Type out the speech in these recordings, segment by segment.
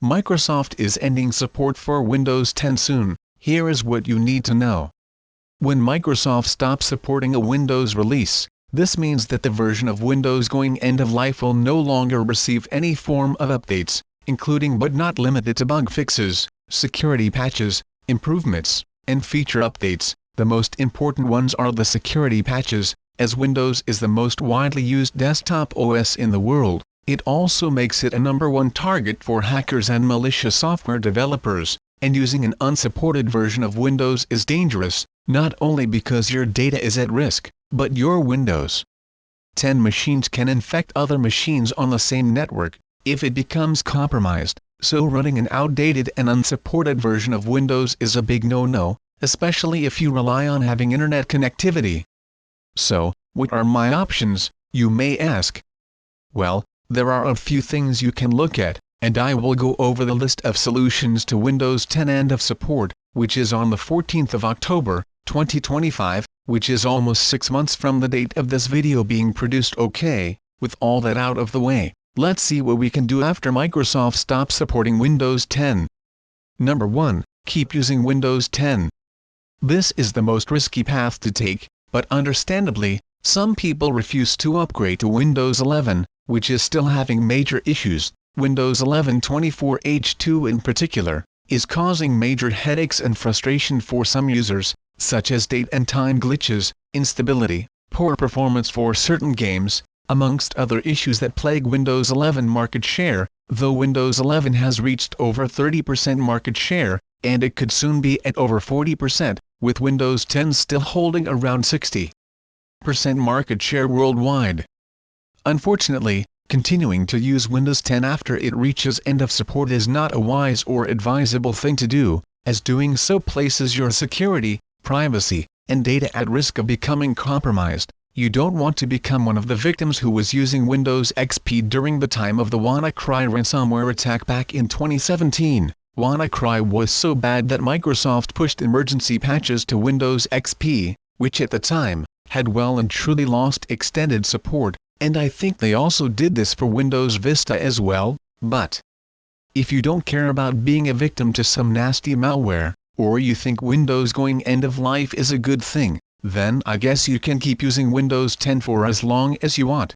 Microsoft is ending support for Windows 10 soon. Here is what you need to know. When Microsoft stops supporting a Windows release, this means that the version of Windows going end of life will no longer receive any form of updates, including but not limited to bug fixes, security patches, improvements, and feature updates. The most important ones are the security patches, as Windows is the most widely used desktop OS in the world. It also makes it a #1 target for hackers and malicious software developers, and using an unsupported version of Windows is dangerous, not only because your data is at risk, but your Windows 10 machines can infect other machines on the same network if it becomes compromised. So running an outdated and unsupported version of Windows is a big no-no, especially if you rely on having internet connectivity. So, what are my options, you may ask? Well, there are a few things you can look at, and I will go over the list of solutions to Windows 10 end of support, which is on the 14th of October, 2025, which is almost 6 months from the date of this video being produced. Okay, with all that out of the way, let's see what we can do after Microsoft stops supporting Windows 10. Number 1. Keep using Windows 10. This is the most risky path to take, but understandably, some people refuse to upgrade to Windows 11, which is still having major issues. Windows 11 24H2 in particular, is causing major headaches and frustration for some users, such as date and time glitches, instability, poor performance for certain games, amongst other issues that plague Windows 11 market share, though Windows 11 has reached over 30% market share, and it could soon be at over 40%, with Windows 10 still holding around 60% market share worldwide. Unfortunately, continuing to use Windows 10 after it reaches end of support is not a wise or advisable thing to do, as doing so places your security, privacy, and data at risk of becoming compromised. You don't want to become one of the victims who was using Windows XP during the time of the WannaCry ransomware attack back in 2017. WannaCry was so bad that Microsoft pushed emergency patches to Windows XP, which at the time, had well and truly lost extended support, and I think they also did this for Windows Vista as well. But if you don't care about being a victim to some nasty malware, or you think Windows going end of life is a good thing, then I guess you can keep using Windows 10 for as long as you want.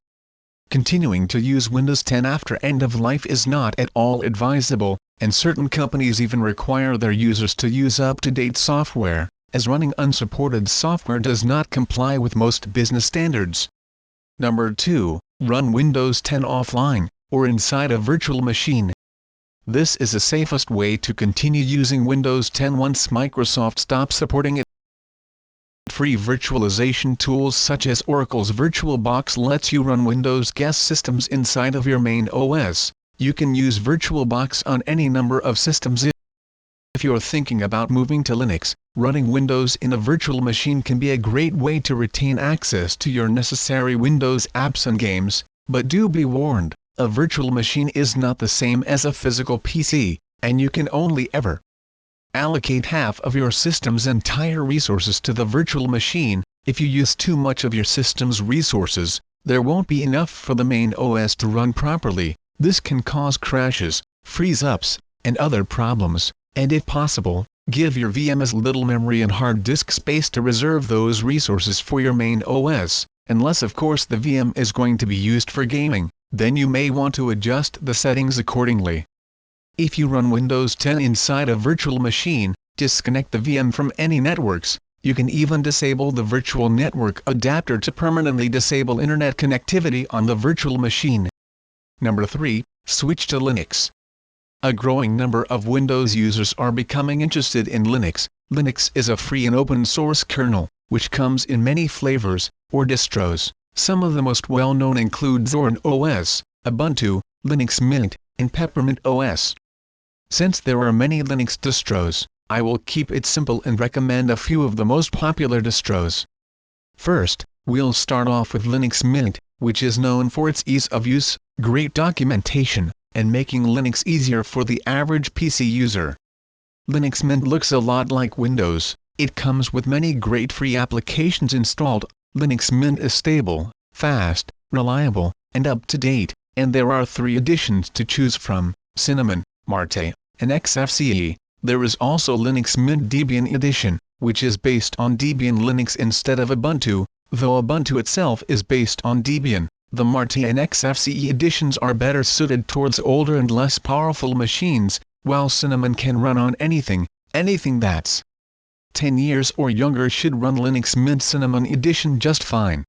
Continuing to use Windows 10 after end of life is not at all advisable, and certain companies even require their users to use up-to-date software, as running unsupported software does not comply with most business standards. Number 2. Run Windows 10 offline, or inside a virtual machine. This is the safest way to continue using Windows 10 once Microsoft stops supporting it. Free virtualization tools such as Oracle's VirtualBox lets you run Windows guest systems inside of your main OS. You can use VirtualBox on any number of systems. If you're thinking about moving to Linux, running Windows in a virtual machine can be a great way to retain access to your necessary Windows apps and games, but do be warned, a virtual machine is not the same as a physical PC, and you can only ever allocate half of your system's entire resources to the virtual machine. If you use too much of your system's resources, there won't be enough for the main OS to run properly. This can cause crashes, freeze-ups, and other problems, and if possible, give your VM as little memory and hard disk space to reserve those resources for your main OS, unless of course the VM is going to be used for gaming, then you may want to adjust the settings accordingly. If you run Windows 10 inside a virtual machine, disconnect the VM from any networks. You can even disable the virtual network adapter to permanently disable internet connectivity on the virtual machine. Number 3. Switch to Linux. A growing number of Windows users are becoming interested in Linux. Linux is a free and open source kernel, which comes in many flavors, or distros. Some of the most well-known include Zorin OS, Ubuntu, Linux Mint, and Peppermint OS. Since there are many Linux distros, I will keep it simple and recommend a few of the most popular distros. First, we'll start off with Linux Mint, which is known for its ease of use, great documentation, and making Linux easier for the average PC user. Linux Mint looks a lot like Windows. It comes with many great free applications installed. Linux Mint is stable, fast, reliable, and up to date, and there are 3 editions to choose from: Cinnamon, Marte, and XFCE. There is also Linux Mint Debian Edition, which is based on Debian Linux instead of Ubuntu, though Ubuntu itself is based on Debian. The Marte and XFCE editions are better suited towards older and less powerful machines, while Cinnamon can run on anything that's 10 years or younger should run Linux Mint Cinnamon Edition just fine.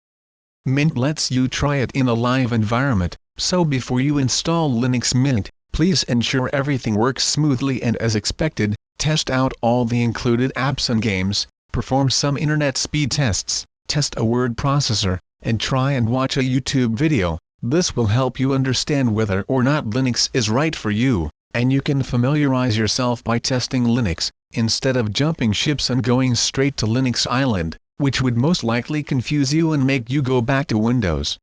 Mint lets you try it in a live environment, so before you install Linux Mint, please ensure everything works smoothly and as expected. Test out all the included apps and games, perform some internet speed tests, test a word processor, and try and watch a YouTube video. This will help you understand whether or not Linux is right for you, and you can familiarize yourself by testing Linux, instead of jumping ships and going straight to Linux Island, which would most likely confuse you and make you go back to Windows.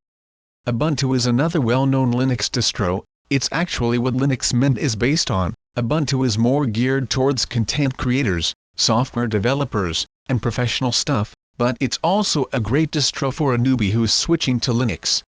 Ubuntu is another well-known Linux distro. It's actually what Linux Mint is based on. Ubuntu is more geared towards content creators, software developers, and professional stuff, but it's also a great distro for a newbie who's switching to Linux.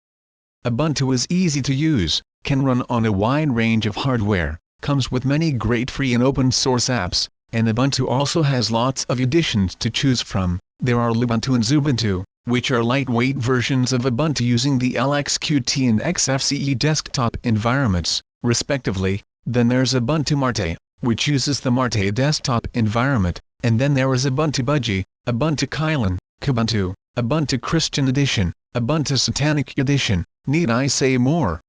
Ubuntu is easy to use, can run on a wide range of hardware, comes with many great free and open source apps, and Ubuntu also has lots of editions to choose from. There are Lubuntu and Xubuntu, which are lightweight versions of Ubuntu using the LXQT and XFCE desktop environments, respectively. Then there's Ubuntu Marte, which uses the Marte desktop environment, and then there is Ubuntu Budgie, Ubuntu Kylin, Kubuntu, Ubuntu Christian Edition, Ubuntu Satanic Edition. Need I say more?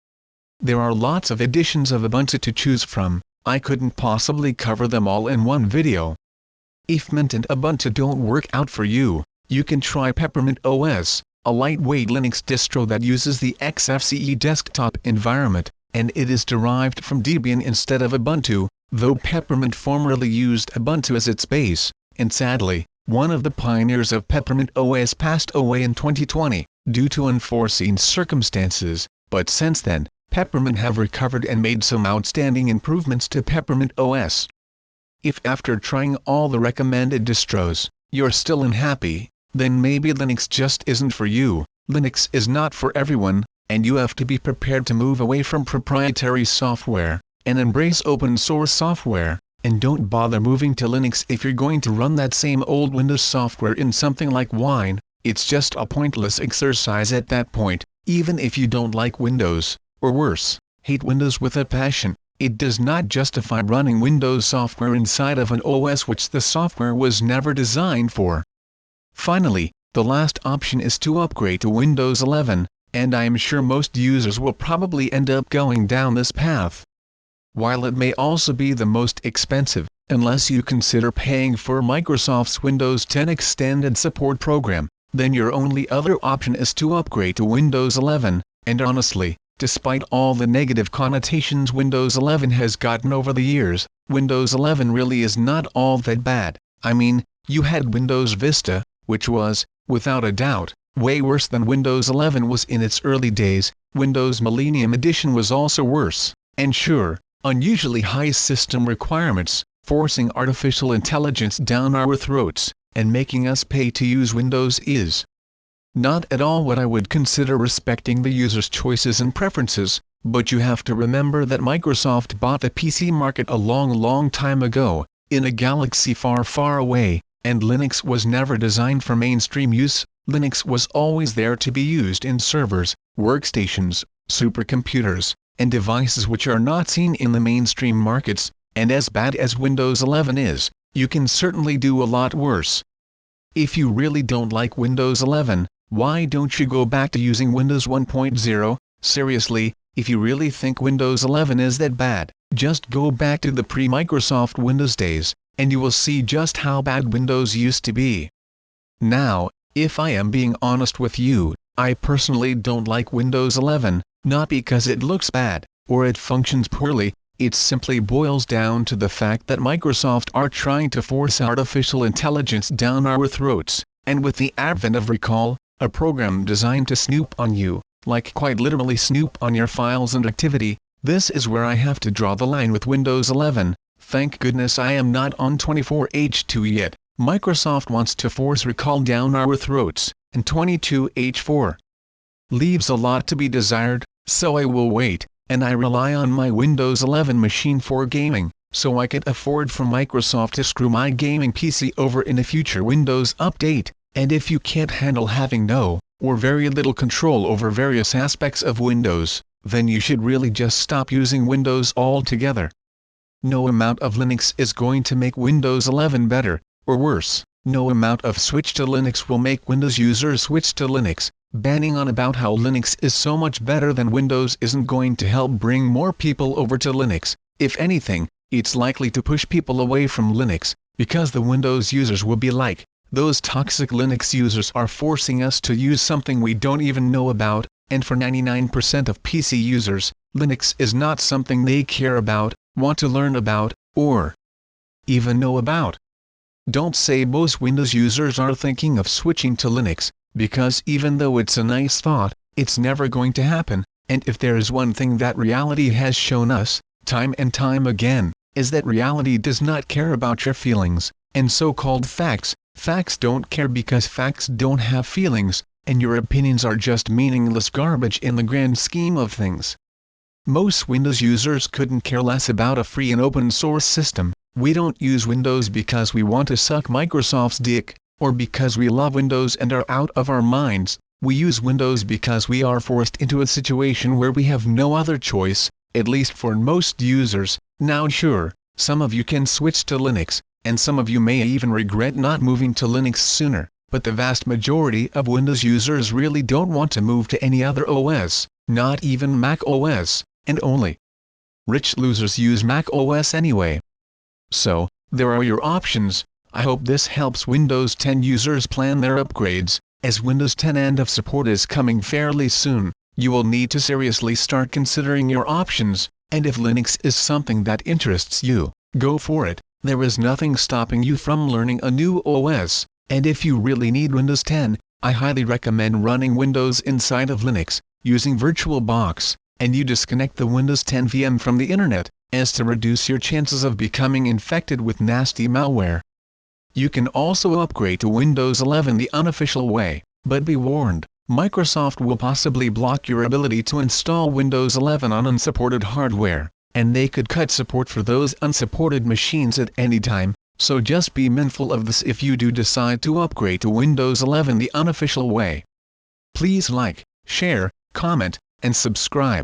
There are lots of editions of Ubuntu to choose from. I couldn't possibly cover them all in one video. If Mint and Ubuntu don't work out for you, you can try Peppermint OS, a lightweight Linux distro that uses the XFCE desktop environment, and it is derived from Debian instead of Ubuntu, though Peppermint formerly used Ubuntu as its base, and sadly, one of the pioneers of Peppermint OS passed away in 2020, due to unforeseen circumstances, but since then, Peppermint have recovered and made some outstanding improvements to Peppermint OS. If after trying all the recommended distros, you're still unhappy, then maybe Linux just isn't for you. Linux is not for everyone, and you have to be prepared to move away from proprietary software, and embrace open source software, and don't bother moving to Linux if you're going to run that same old Windows software in something like Wine. It's just a pointless exercise at that point, even if you don't like Windows, or worse, hate Windows with a passion. It does not justify running Windows software inside of an OS which the software was never designed for. Finally, the last option is to upgrade to Windows 11, and I am sure most users will probably end up going down this path. While it may also be the most expensive, unless you consider paying for Microsoft's Windows 10 Extended Support program, then your only other option is to upgrade to Windows 11, and honestly, despite all the negative connotations Windows 11 has gotten over the years, Windows 11 really is not all that bad. I mean, you had Windows Vista, which was, without a doubt, way worse than Windows 11 was in its early days. Windows Millennium Edition was also worse, and sure, unusually high system requirements, forcing artificial intelligence down our throats, and making us pay to use Windows is not at all what I would consider respecting the user's choices and preferences, but you have to remember that Microsoft bought the PC market a long time ago, in a galaxy far away, and Linux was never designed for mainstream use. Linux was always there to be used in servers, workstations, supercomputers, and devices which are not seen in the mainstream markets, and as bad as Windows 11 is, you can certainly do a lot worse. If you really don't like Windows 11, why don't you go back to using Windows 1.0? Seriously, if you really think Windows 11 is that bad, just go back to the pre-Microsoft Windows days, and you will see just how bad Windows used to be. Now, if I am being honest with you, I personally don't like Windows 11, not because it looks bad, or it functions poorly. It simply boils down to the fact that Microsoft are trying to force artificial intelligence down our throats, and with the advent of Recall, a program designed to snoop on you, like quite literally snoop on your files and activity, this is where I have to draw the line with Windows 11. Thank goodness I am not on 24H2 yet. Microsoft wants to force Recall down our throats, and 22H4 leaves a lot to be desired, so I will wait. and I rely on my Windows 11 machine for gaming, so I can't afford for Microsoft to screw my gaming PC over in a future Windows update. And if you can't handle having no, or very little control over various aspects of Windows, then you should really just stop using Windows altogether. No amount of Linux is going to make Windows 11 better, or worse. No amount of switch to Linux will make Windows users switch to Linux. Banning on about how Linux is so much better than Windows isn't going to help bring more people over to Linux. If anything, it's likely to push people away from Linux, because the Windows users will be like, those toxic Linux users are forcing us to use something we don't even know about, and for 99% of PC users, Linux is not something they care about, want to learn about, or even know about. Don't say most Windows users are thinking of switching to Linux, because even though it's a nice thought, it's never going to happen, and if there is one thing that reality has shown us, time and time again, is that reality does not care about your feelings, and so-called facts. Facts don't care because facts don't have feelings, and your opinions are just meaningless garbage in the grand scheme of things. Most Windows users couldn't care less about a free and open source system. We don't use Windows because we want to suck Microsoft's dick, or because we love Windows and are out of our minds. We use Windows because we are forced into a situation where we have no other choice, at least for most users. Now sure, some of you can switch to Linux, and some of you may even regret not moving to Linux sooner, but the vast majority of Windows users really don't want to move to any other OS, not even Mac OS, and only rich losers use Mac OS anyway. So, there are your options. I hope this helps Windows 10 users plan their upgrades. As Windows 10 end of support is coming fairly soon, you will need to seriously start considering your options, and if Linux is something that interests you, go for it. There is nothing stopping you from learning a new OS, and if you really need Windows 10, I highly recommend running Windows inside of Linux, using VirtualBox, and you disconnect the Windows 10 VM from the internet, as to reduce your chances of becoming infected with nasty malware. You can also upgrade to Windows 11 the unofficial way, but be warned, Microsoft will possibly block your ability to install Windows 11 on unsupported hardware, and they could cut support for those unsupported machines at any time, so just be mindful of this if you do decide to upgrade to Windows 11 the unofficial way. Please like, share, comment, and subscribe.